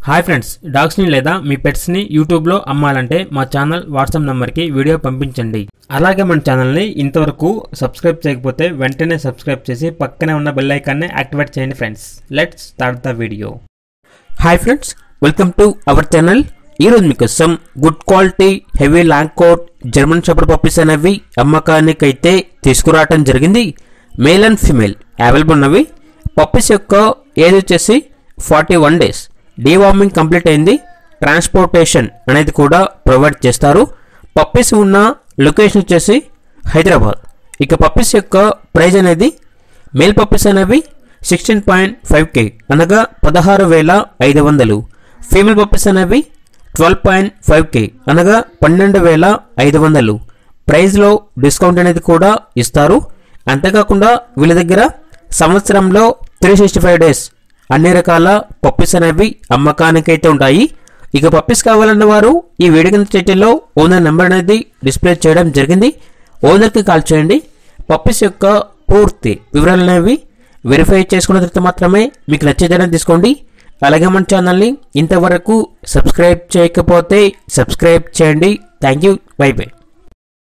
Hi friends, డాగ్స్ని లేదా మీ పెట్స్ని యూట్యూబ్లో అమ్మాలంటే మా ఛానల్ వాట్సాప్ నెంబర్కి వీడియో పంపించండి. అలాగే మన ఛానల్ని ఇంతవరకు సబ్స్క్రైబ్ చేయకపోతే వెంటనే సబ్స్క్రైబ్ చేసి పక్కనే ఉన్న బెల్ ఐకాన్ని యాక్టివేట్ చేయండి friends. Let's start the video. Hi friends, welcome to our channel. ఈరోజు మీకోసం good quality heavy long coat German shepherd puppies అనేవి అమ్మకానికి అయితే తీసుకురావడం జరిగింది. మేల్ అండ్ ఫీమేల్ అవైలబుల్ ఉన్నవి. పప్పీస్ యొక్క ఏజ్ వచ్చేసి 41 days. డీవార్మింగ్ కంప్లీట్ అయింది. ట్రాన్స్పోర్టేషన్ అనేది కూడా ప్రొవైడ్ చేస్తారు. పప్పీస్ ఉన్న లొకేషన్ వచ్చేసి హైదరాబాద్. ఇక పప్పీస్ యొక్క ప్రైజ్ అనేది మేల్ పప్పీస్ అనేవి 16.5K అనగా 16,500. ఫీమేల్ పప్పీస్ అనేవి 12.5K అనగా 12,500. ప్రైజ్లో డిస్కౌంట్ అనేది కూడా ఇస్తారు. అంతేకాకుండా వీళ్ళ దగ్గర సంవత్సరంలో 365 days అన్ని రకాల పప్పీస్ అనేవి అమ్మకానికి అయితే ఉంటాయి. ఇక పప్పీస్ కావాలన్న వారు ఈ వీడియో కింద టైటిల్లో ఓనర్ నెంబర్ అనేది డిస్ప్లే చేయడం జరిగింది. ఓనర్కి కాల్ చేయండి. పప్పీస్ యొక్క పూర్తి వివరాలు అనేవి వెరిఫై చేసుకున్న తర్వాత మాత్రమే మీకు నచ్చేదని తీసుకోండి. అలాగే మన ఛానల్ని ఇంతవరకు సబ్స్క్రైబ్ చేయకపోతే సబ్స్క్రైబ్ చేయండి. Thank you. By by.